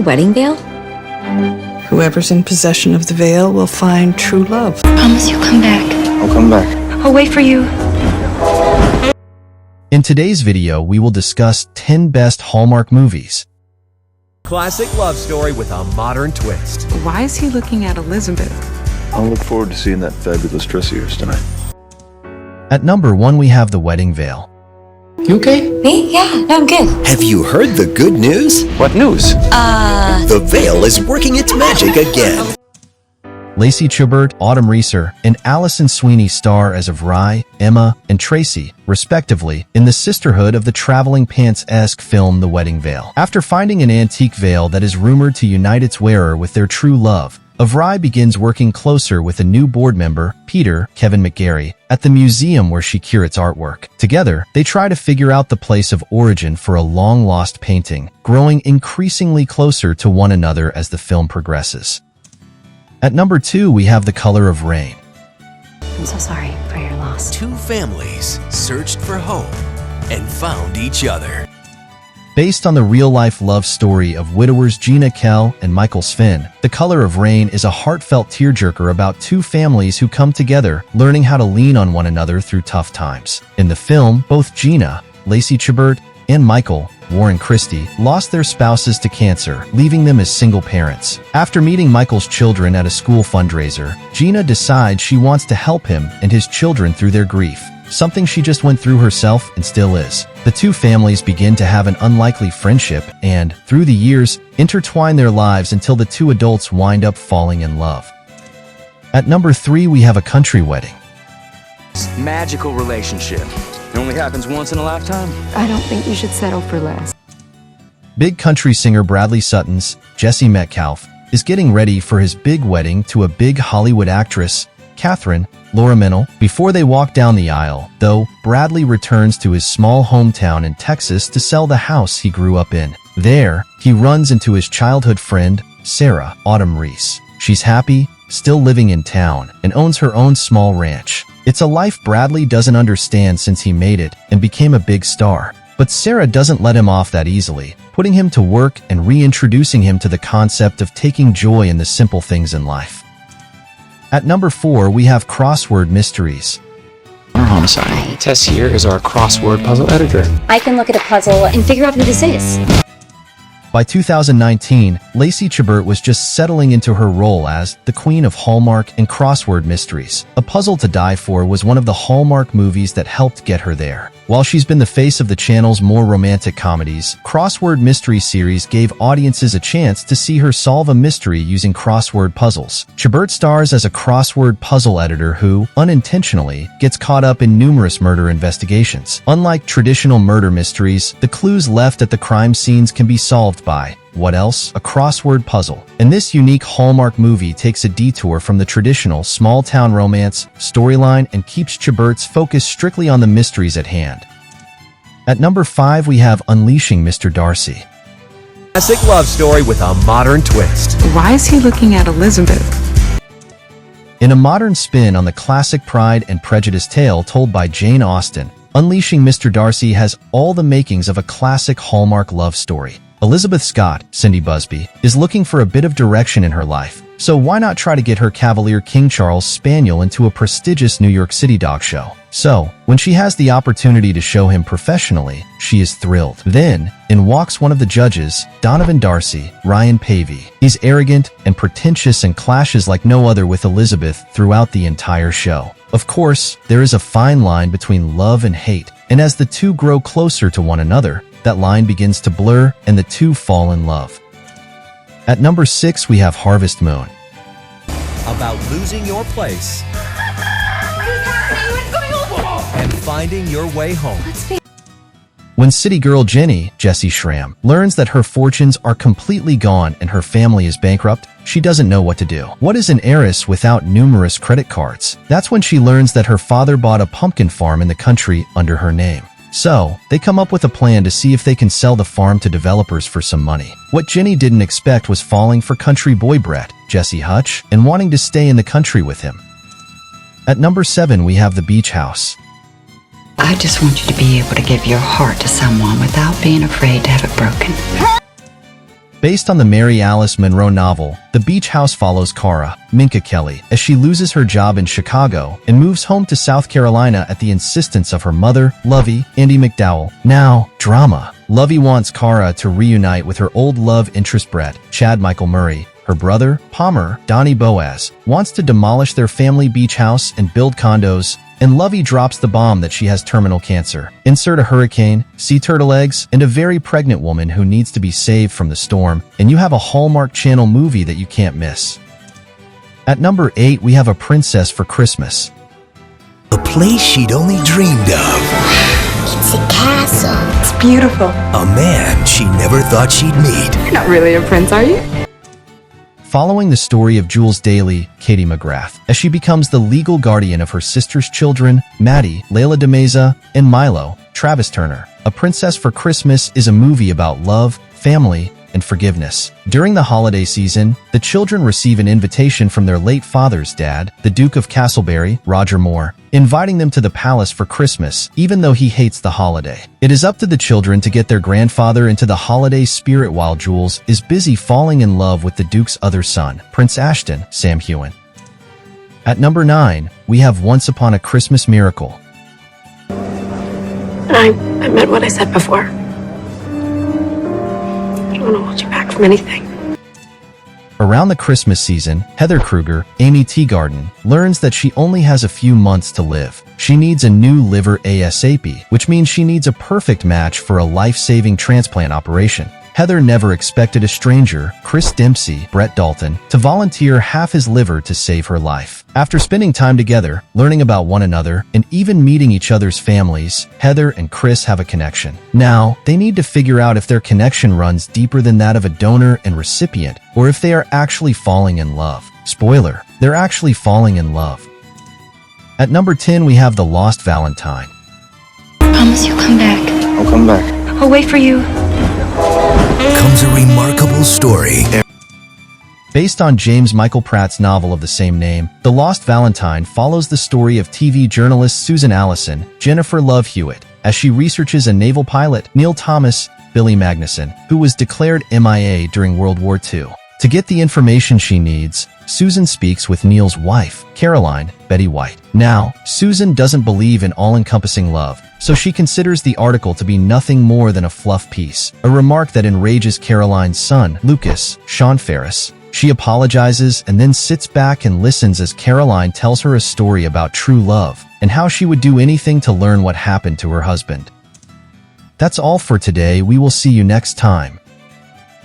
wedding veil? Whoever's in possession of the veil will find true love. Promise you'll come back. I'll come back. I'll wait for you. In today's video, we will discuss 10 best Hallmark movies. Classic love story with a modern twist. Why is he looking at Elizabeth? I'll look forward to seeing that fabulous dress of yours tonight. At number 1, we have The Wedding Veil. You okay? Me? Yeah, no, I'm good. Have you heard the good news? What news? The veil is working its magic again. Lacey Chabert, Autumn Reeser, and Allison Sweeney star as Avry, Emma, and Tracy, respectively, in the sisterhood of the traveling pants-esque film The Wedding Veil. After finding an antique veil that is rumored to unite its wearer with their true love, Avry begins working closer with a new board member, Peter, Kevin McGarry, at the museum where she curates artwork. Together, they try to figure out the place of origin for a long-lost painting, growing increasingly closer to one another as the film progresses. At number 2, we have The Color of Rain. I'm so sorry for your loss. Two families searched for hope and found each other. Based on the real-life love story of widowers Gina Kell and Michael Sven, The Color of Rain is a heartfelt tearjerker about two families who come together, learning how to lean on one another through tough times. In the film, both Gina, Lacey Chabert, and Michael, Warren Christie, lost their spouses to cancer, leaving them as single parents. After meeting Michael's children at a school fundraiser, Gina decides she wants to help him and his children through their grief, something she just went through herself and still is. The two families begin to have an unlikely friendship and, through the years, intertwine their lives until the two adults wind up falling in love. At number 3, we have A Country Wedding. Magical relationship. It only happens once in a lifetime. I don't think you should settle for less. Big country singer Bradley Sutton's Jesse Metcalfe is getting ready for his big wedding to a big Hollywood actress, Catherine Laura Mintle. Before they walk down the aisle, though, Bradley returns to his small hometown in Texas to sell the house he grew up in. There, he runs into his childhood friend, Sarah Autumn Reese. She's happy, still living in town, and owns her own small ranch. It's a life Bradley doesn't understand since he made it and became a big star. But Sarah doesn't let him off that easily, putting him to work and reintroducing him to the concept of taking joy in the simple things in life. At number 4, we have Crossword Mysteries. Our homicide. Tess here is our crossword puzzle editor. I can look at a puzzle and figure out who this is. By 2019, Lacey Chabert was just settling into her role as the Queen of Hallmark and Crossword Mysteries. A Puzzle to Die For was one of the Hallmark movies that helped get her there. While she's been the face of the channel's more romantic comedies, Crossword Mystery series gave audiences a chance to see her solve a mystery using crossword puzzles. Chabert stars as a crossword puzzle editor who, unintentionally, gets caught up in numerous murder investigations. Unlike traditional murder mysteries, the clues left at the crime scenes can be solved by, what else? A crossword puzzle. And this unique Hallmark movie takes a detour from the traditional small-town romance storyline and keeps Chabert's focus strictly on the mysteries at hand. At number 5, we have Unleashing Mr. Darcy. Classic love story with a modern twist. Why is he looking at Elizabeth? In a modern spin on the classic Pride and Prejudice tale told by Jane Austen, Unleashing Mr. Darcy has all the makings of a classic Hallmark love story. Elizabeth Scott, Cindy Busby, is looking for a bit of direction in her life, so why not try to get her Cavalier King Charles Spaniel into a prestigious New York City dog show? So, when she has the opportunity to show him professionally, she is thrilled. Then, in walks one of the judges, Donovan Darcy, Ryan Pavey. He's arrogant and pretentious and clashes like no other with Elizabeth throughout the entire show. Of course, there is a fine line between love and hate, and as the two grow closer to one another, that line begins to blur and the two fall in love. At number 6, we have Harvest Moon. About losing your place and finding your way home. When city girl Jenny, Jessie Schramm, learns that her fortunes are completely gone and her family is bankrupt, she doesn't know what to do. What is an heiress without numerous credit cards? That's when she learns that her father bought a pumpkin farm in the country under her name. So, they come up with a plan to see if they can sell the farm to developers for some money. What Jenny didn't expect was falling for country boy Brett, Jesse Hutch, and wanting to stay in the country with him. At number 7, we have The Beach House. I just want you to be able to give your heart to someone without being afraid to have it broken. Based on the Mary Alice Monroe novel, The Beach House follows Cara, Minka Kelly, as she loses her job in Chicago and moves home to South Carolina at the insistence of her mother, Lovey, Andie MacDowell. Now, drama. Lovey wants Cara to reunite with her old love interest Brett, Chad Michael Murray. Her brother, Palmer, Donnie Boaz, wants to demolish their family beach house and build condos, and Lovey drops the bomb that she has terminal cancer. Insert a hurricane, sea turtle eggs, and a very pregnant woman who needs to be saved from the storm, and you have a Hallmark Channel movie that you can't miss. At number 8, we have A Princess for Christmas. A place she'd only dreamed of. It's a castle. It's beautiful. A man she never thought she'd meet. You're not really a prince, are you? Following the story of Jules Daly, Katie McGrath, as she becomes the legal guardian of her sister's children, Maddie, Layla DeMeza, and Milo, Travis Turner. A Princess for Christmas is a movie about love, family, and forgiveness. During the holiday season, the children receive an invitation from their late father's dad, the Duke of Castleberry, Roger Moore, inviting them to the palace for Christmas, even though he hates the holiday. It is up to the children to get their grandfather into the holiday spirit while Jules is busy falling in love with the Duke's other son, Prince Ashton, Sam Heughan. At number 9, we have Once Upon a Christmas Miracle. I meant what I said before. I don't want to hold you back from anything. Around the Christmas season, Heather Kruger, Amy Teagarden, learns that she only has a few months to live. She needs a new liver ASAP, which means she needs a perfect match for a life-saving transplant operation. Heather never expected a stranger, Chris Dempsey, Brett Dalton, to volunteer half his liver to save her life. After spending time together, learning about one another, and even meeting each other's families, Heather and Chris have a connection. Now, they need to figure out if their connection runs deeper than that of a donor and recipient, or if they are actually falling in love. Spoiler, they're actually falling in love. At number 10, we have The Lost Valentine. Promise you'll come back. I'll come back. I'll wait for you. Comes a remarkable story. Based on James Michael Pratt's novel of the same name, The Lost Valentine follows the story of TV journalists Susan Allison, Jennifer Love Hewitt, as she researches a naval pilot, Neil Thomas, Billy Magnuson, who was declared MIA during World War II. To get the information she needs, Susan speaks with Neil's wife, Caroline, Betty White. Now, Susan doesn't believe in all-encompassing love, so she considers the article to be nothing more than a fluff piece, a remark that enrages Caroline's son, Lucas, Sean Ferris. She apologizes and then sits back and listens as Caroline tells her a story about true love and how she would do anything to learn what happened to her husband. That's all for today. We will see you next time.